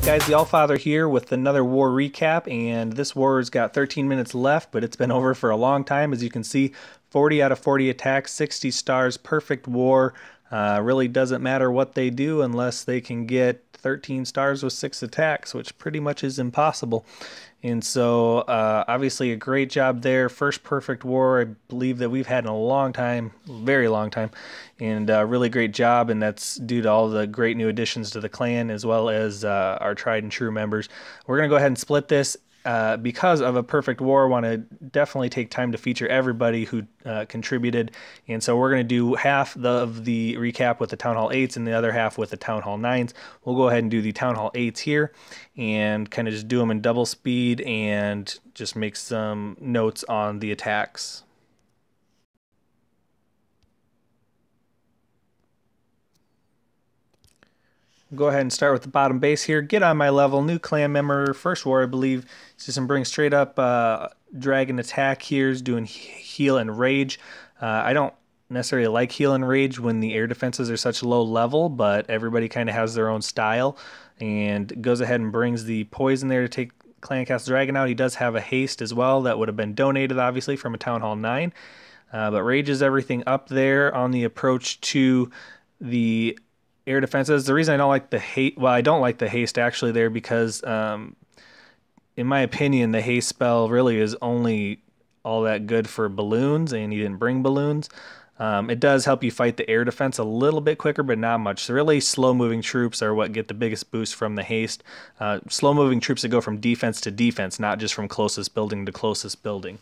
up, guys? The Allfather here with another war recap, and this war's got 13 minutes left, but it's been over for a long time. As you can see, 40 out of 40 attacks, 60 stars, perfect war. Really doesn't matter what they do unless they can get 13 stars with 6 attacks, which pretty much is impossible. And so obviously a great job there. First perfect war I believe that we've had in a long time, very long time, and really great job, and that's due to all the great new additions to the clan as well as our tried and true members. We're going to go ahead and split this. Because of a perfect war, I want to definitely take time to feature everybody who contributed, and so we're going to do half of the recap with the Town Hall 8s and the other half with the Town Hall 9s. We'll go ahead and do the Town Hall 8s here and kind of just do them in double speed and just make some notes on the attacks. Go ahead and start with the bottom base here. Get on my level, new clan member, first war I believe. Just some bring straight up dragon attack here. Is doing heal and rage. I don't necessarily like heal and rage when the air defenses are such low level, but everybody kind of has their own style. And goes ahead and brings the poison there to take Clan Castle Dragon out. He does have a haste as well that would have been donated obviously from a Town Hall 9. But rages everything up there on the approach to the air defenses. The reason I don't like the haste, well, I don't like the haste actually there because in my opinion the haste spell really is only all that good for balloons, and he didn't bring balloons. It does help you fight the air defense a little bit quicker, but not much. So really slow moving troops are what get the biggest boost from the haste. Slow moving troops that go from defense to defense, not just from closest building to closest building.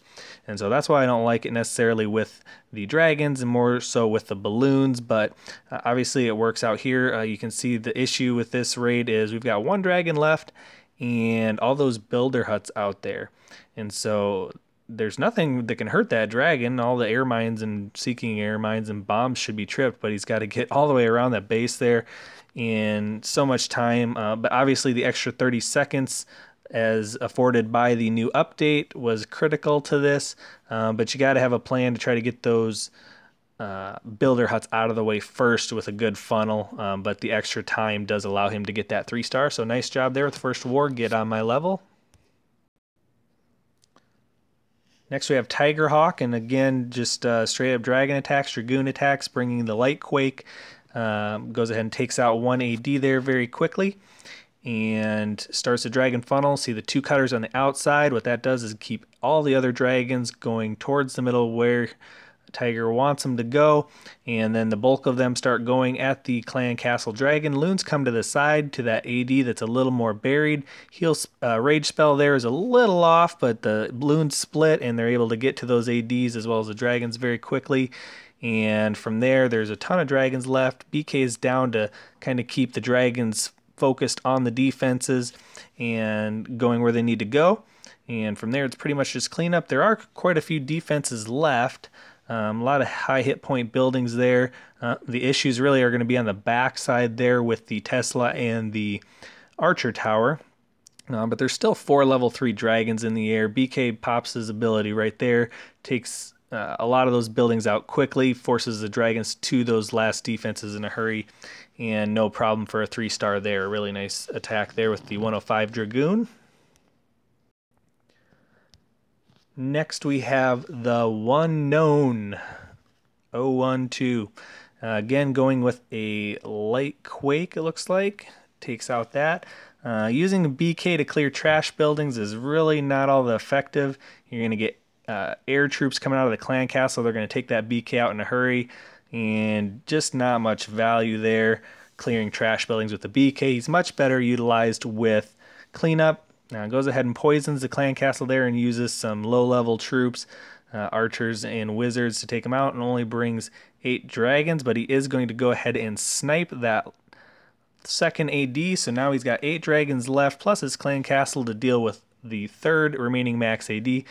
And so that's why I don't like it necessarily with the dragons and more so with the balloons, but obviously it works out here. You can see the issue with this raid is we've got one dragon left and all those builder huts out there. And so there's nothing that can hurt that dragon. All the air mines and seeking air mines and bombs should be tripped, but he's got to get all the way around that base there in so much time. But obviously the extra 30 seconds as afforded by the new update was critical to this. But you got to have a plan to try to get those builder huts out of the way first with a good funnel. But the extra time does allow him to get that 3-star. So nice job there with the first war. Get on my level. Next we have Tiger Hawk, and again just straight up dragon attacks, dragoon attacks, bringing the light quake. Goes ahead and takes out one AD there very quickly and starts the dragon funnel. See the 2 cutters on the outside. What that does is keep all the other dragons going towards the middle where Tiger wants them to go, and then the bulk of them start going at the Clan Castle Dragon. Loons come to the side to that AD that's a little more buried. Heal rage spell there is a little off, but the loons split and they're able to get to those ADs as well as the dragons very quickly. And from there, there's a ton of dragons left. BK is down to kind of keep the dragons focused on the defenses and going where they need to go. And from there, it's pretty much just cleanup. There are quite a few defenses left. A lot of high hit point buildings there. The issues really are going to be on the back side there with the Tesla and the Archer Tower. But there's still 4 level 3 dragons in the air. BK pops his ability right there, takes a lot of those buildings out quickly, forces the dragons to those last defenses in a hurry, and no problem for a 3-star there. A really nice attack there with the 105 Dragoon. Next we have the one known 012. Again going with a light quake, it looks like. Takes out that. Using BK to clear trash buildings is really not all that effective. You're going to get air troops coming out of the clan castle. They're going to take that BK out in a hurry, and just not much value there clearing trash buildings with the BK. He's much better utilized with cleanup. Now goes ahead and poisons the clan castle there and uses some low-level troops, archers and wizards to take him out, and only brings 8 dragons, but he is going to go ahead and snipe that second AD, so now he's got 8 dragons left, plus his clan castle to deal with the 3rd remaining max AD. A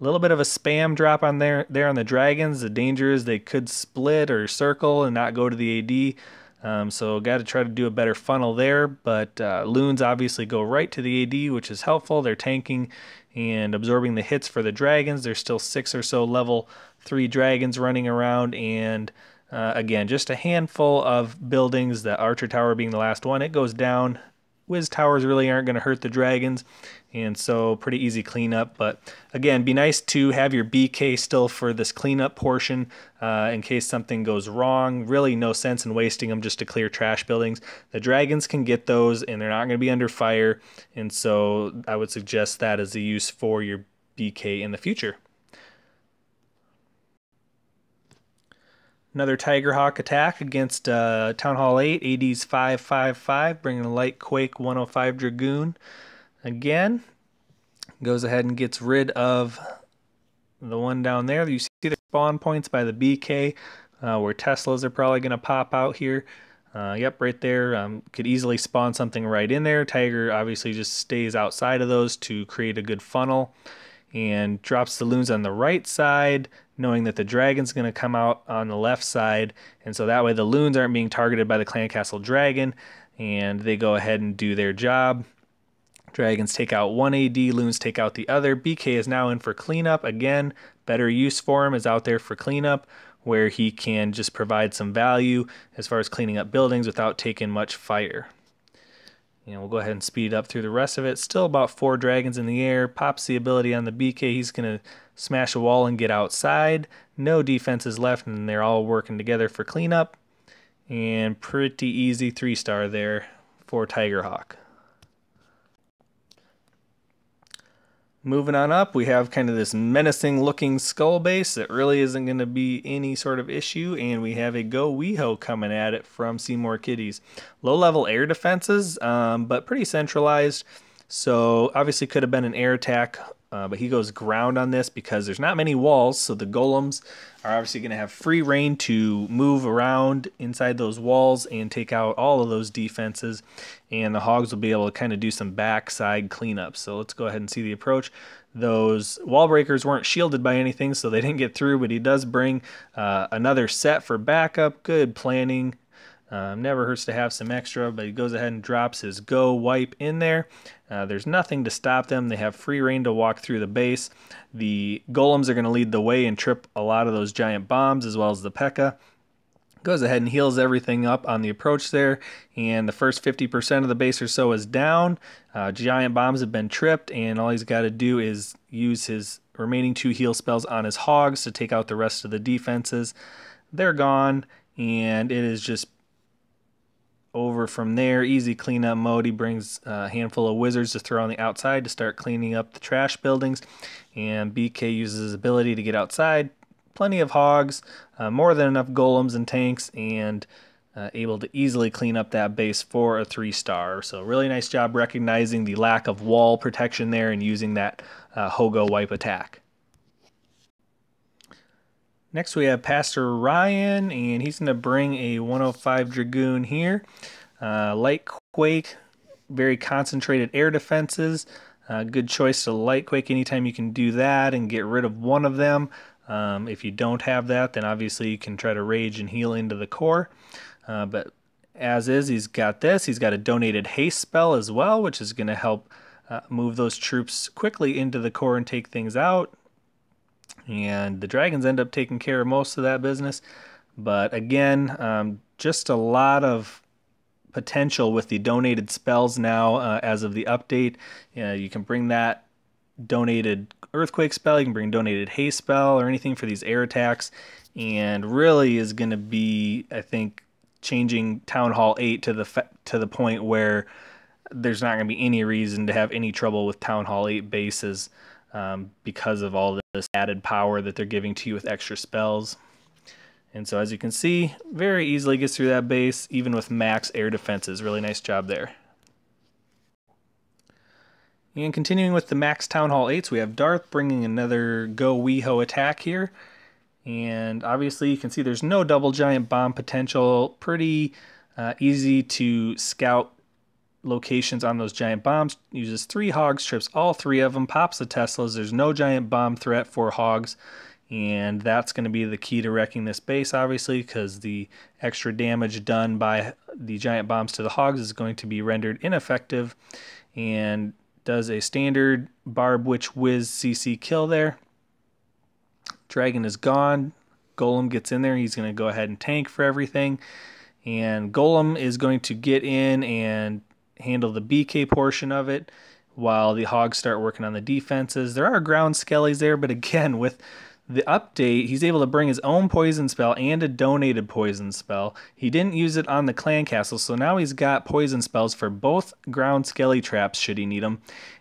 little bit of a spam drop on there on the dragons. The danger is they could split or circle and not go to the AD. So got to try to do a better funnel there, but loons obviously go right to the AD, which is helpful. They're tanking and absorbing the hits for the dragons. There's still 6 or so level 3 dragons running around, and again, just a handful of buildings, the Archer Tower being the last one. It goes down whiz towers really aren't going to hurt the dragons, and so pretty easy cleanup. But again, be nice to have your BK still for this cleanup portion in case something goes wrong. Really no sense in wasting them just to clear trash buildings. The dragons can get those and they're not going to be under fire, and so I would suggest that as a use for your BK in the future. Another Tigerhawk attack against Town Hall 8, AD's 555, bringing a Light Quake 105 Dragoon. Again, goes ahead and gets rid of the one down there. You see the spawn points by the BK, where Teslas are probably going to pop out here. Yep, right there. Could easily spawn something right in there. Tiger obviously just stays outside of those to create a good funnel, and drops the loons on the right side, knowing that the dragon's going to come out on the left side, and so that way the loons aren't being targeted by the Clan Castle Dragon, and they go ahead and do their job. Dragons take out one AD, loons take out the other. BK is now in for cleanup. Again, better use for him is out there for cleanup, where he can just provide some value as far as cleaning up buildings without taking much fire. And we'll go ahead and speed up through the rest of it. Still about 4 dragons in the air. Pops the ability on the BK. He's going to smash a wall and get outside. No defenses left, and they're all working together for cleanup. And pretty easy 3-star there for Tigerhawk. Moving on up, we have kind of this menacing looking skull base that really isn't going to be any sort of issue, and we have a Go Weho coming at it from Seymour Kitties. Low level air defenses, but pretty centralized, so obviously could have been an air attack, but he goes ground on this because there's not many walls, so the golems are obviously going to have free reign to move around inside those walls and take out all of those defenses, and the hogs will be able to kind of do some backside cleanup. So let's go ahead and see the approach. Those wall breakers weren't shielded by anything, so they didn't get through, but he does bring another set for backup. Good planning. Never hurts to have some extra, but he goes ahead and drops his Go Wipe in there. There's nothing to stop them. They have free reign to walk through the base. The golems are going to lead the way and trip a lot of those giant bombs, as well as the P.E.K.K.A. Goes ahead and heals everything up on the approach there, and the first 50% of the base or so is down. Giant bombs have been tripped, and all he's got to do is use his remaining 2 heal spells on his hogs to take out the rest of the defenses. They're gone, and it is just over from there. Easy cleanup mode. He brings a handful of wizards to throw on the outside to start cleaning up the trash buildings, and BK uses his ability to get outside. Plenty of hogs, more than enough golems and tanks, and able to easily clean up that base for a 3-star. So really nice job recognizing the lack of wall protection there and using that Hogo Wipe attack. Next we have Pastor Ryan, and he's going to bring a 105 Dragoon here. Light Quake, very concentrated air defenses. Good choice to Light Quake anytime you can do that and get rid of one of them. If you don't have that, then obviously you can try to rage and heal into the core. But as is, he's got this. He's got a donated haste spell as well, which is going to help move those troops quickly into the core and take things out. And the dragons end up taking care of most of that business. But again, just a lot of potential with the donated spells now as of the update. You can bring that donated earthquake spell, you can bring donated haste spell or anything for these air attacks, and really is going to be, I think, changing Town Hall 8 to the point where there's not going to be any reason to have any trouble with Town Hall 8 bases because of all this added power that they're giving to you with extra spells. And so as you can see, very easily gets through that base, even with max air defenses. Really nice job there. And continuing with the max Town Hall 8s, we have Darth bringing another Go Weho attack here. And obviously you can see there's no double giant bomb potential. Pretty easy to scout locations on those giant bombs. Uses 3 hogs, trips all 3 of them, pops the Teslas. There's no giant bomb threat for hogs. And that's going to be the key to wrecking this base, obviously, because the extra damage done by the giant bombs to the hogs is going to be rendered ineffective. And does a standard Barb Witch Whiz CC kill there. Dragon is gone. Golem gets in there. He's going to go ahead and tank for everything. And Golem is going to get in and handle the BK portion of it while the hogs start working on the defenses. There are ground skellies there, but again, with the update, he's able to bring his own poison spell and a donated poison spell. He didn't use it on the clan castle, so now he's got poison spells for both ground skelly traps should he need them.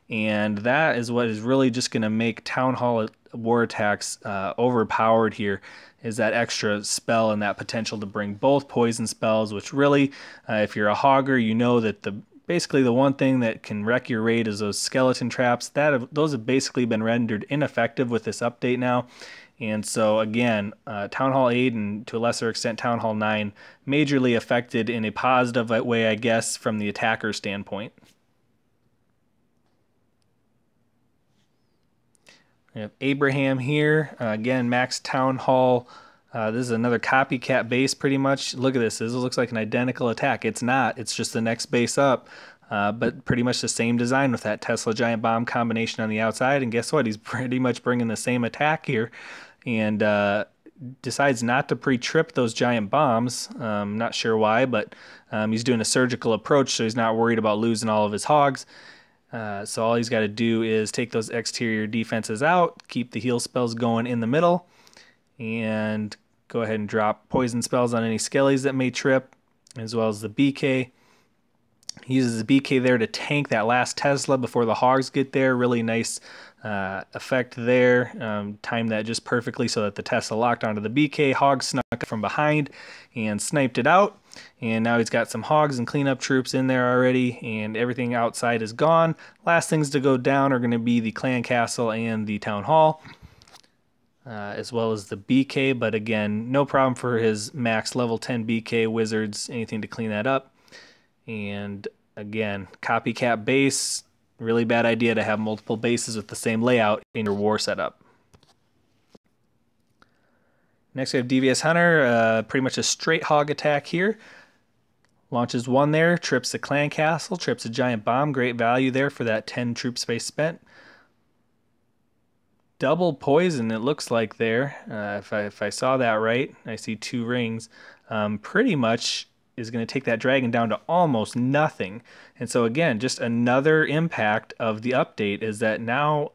And that is what is really just going to make Town Hall war attacks overpowered here, is that extra spell and that potential to bring both poison spells, which really, if you're a hogger, you know that basically the one thing that can wreck your raid is those skeleton traps. Those have basically been rendered ineffective with this update now. And so again, Town Hall 8 and to a lesser extent Town Hall 9 majorly affected in a positive way, I guess, from the attacker standpoint. We have Abraham here, again, max Town Hall. This is another copycat base pretty much. Look at this. This looks like an identical attack. It's not. It's just the next base up, but pretty much the same design with that Tesla Giant Bomb combination on the outside. And guess what? He's pretty much bringing the same attack here and decides not to pre-trip those giant bombs. Not sure why, but he's doing a surgical approach, so he's not worried about losing all of his hogs. So all he's got to do is take those exterior defenses out, keep the heal spells going in the middle, and go ahead and drop poison spells on any skellies that may trip, as well as the BK. He uses the BK there to tank that last Tesla before the hogs get there. Really nice effect there. Timed that just perfectly so that the Tesla locked onto the BK. Hog snuck from behind and sniped it out. And now he's got some hogs and cleanup troops in there already, and everything outside is gone. Last things to go down are going to be the clan castle and the town hall, as well as the BK. But again, no problem for his max level 10 BK wizards, anything to clean that up. And again, copycat base, really bad idea to have multiple bases with the same layout in your war setup. Next we have Devious Hunter, pretty much a straight hog attack here. Launches one there, trips the clan castle, trips a giant bomb, great value there for that 10 troop space spent. Double poison it looks like there, if I saw that right. I see 2 rings. Pretty much is going to take that dragon down to almost nothing. And so again, just another impact of the update is that now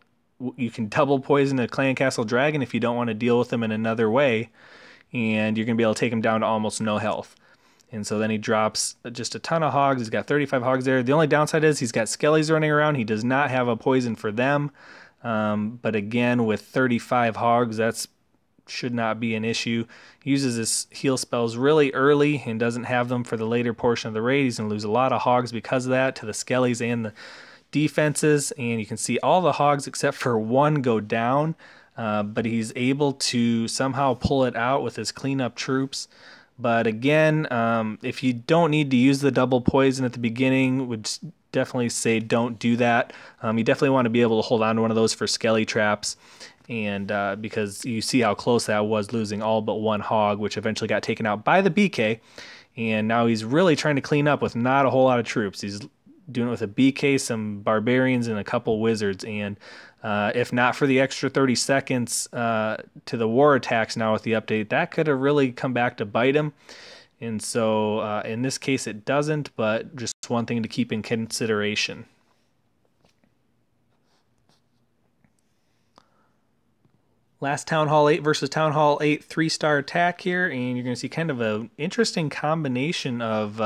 you can double poison a clan castle dragon if you don't want to deal with them in another way, and you're going to be able to take him down to almost no health. And so then he drops just a ton of hogs. He's got 35 hogs there. The only downside is he's got skellies running around. He does not have a poison for them. But again, with 35 hogs, that's should not be an issue. He uses his heal spells really early and doesn't have them for the later portion of the raid. He's going to lose a lot of hogs because of that to the skellies and the defenses, and you can see all the hogs except for one go down, but he's able to somehow pull it out with his cleanup troops. But again, if you don't need to use the double poison at the beginning, would definitely say don't do that. You definitely want to be able to hold on to one of those for skelly traps, and because you see how close that was, losing all but one hog, which eventually got taken out by the BK. And now he's really trying to clean up with not a whole lot of troops. He's doing it with a BK, some barbarians, and a couple wizards. And if not for the extra 30 seconds to the war attacks now with the update, that could have really come back to bite him. And so in this case it doesn't, but just one thing to keep in consideration. Last Town Hall 8 versus Town Hall 8 3-star attack here, and you're going to see kind of an interesting combination of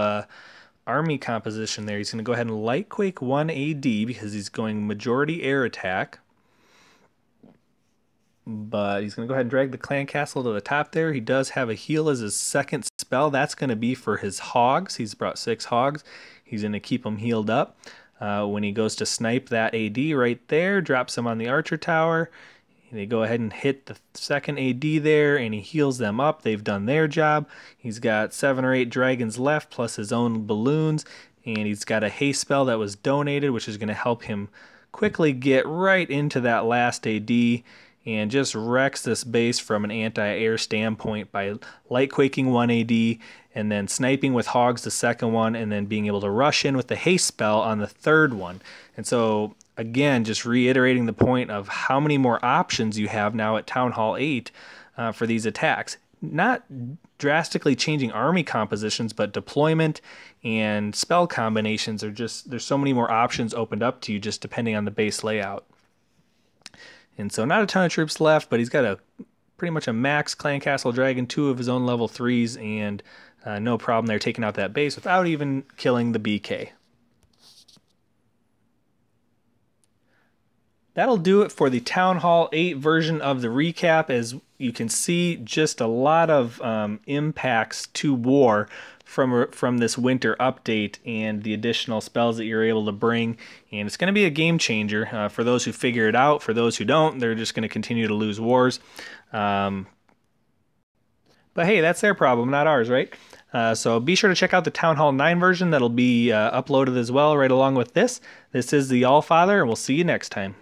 army composition there. He's going to go ahead and Lightquake 1 AD because he's going majority air attack. But he's going to go ahead and drag the clan castle to the top there. He does have a heal as his second spell. That's going to be for his hogs. He's brought 6 hogs. He's going to keep them healed up. When he goes to snipe that AD right there, drops him on the archer tower. They go ahead and hit the second AD there, and he heals them up. They've done their job. He's got 7 or 8 dragons left, plus his own balloons, and he's got a haste spell that was donated, which is going to help him quickly get right into that last AD, and just wrecks this base from an anti-air standpoint by Lightquaking 1 AD, and then sniping with hogs the second one, and then being able to rush in with the haste spell on the third one. And so again, just reiterating the point of how many more options you have now at Town Hall 8 for these attacks. Not drastically changing army compositions, but deployment and spell combinations are just, there's so many more options opened up to you just depending on the base layout. And so not a ton of troops left, but he's got a pretty much a max Clan Castle Dragon, 2 of his own level 3s, and no problem there taking out that base without even killing the BK. That'll do it for the Town Hall 8 version of the recap. As you can see, just a lot of impacts to war from this winter update and the additional spells that you're able to bring. And it's going to be a game changer for those who figure it out. For those who don't, they're just going to continue to lose wars. But hey, that's their problem, not ours, right? So be sure to check out the Town Hall 9 version. That'll be uploaded as well right along with this. This is the Allfather, and we'll see you next time.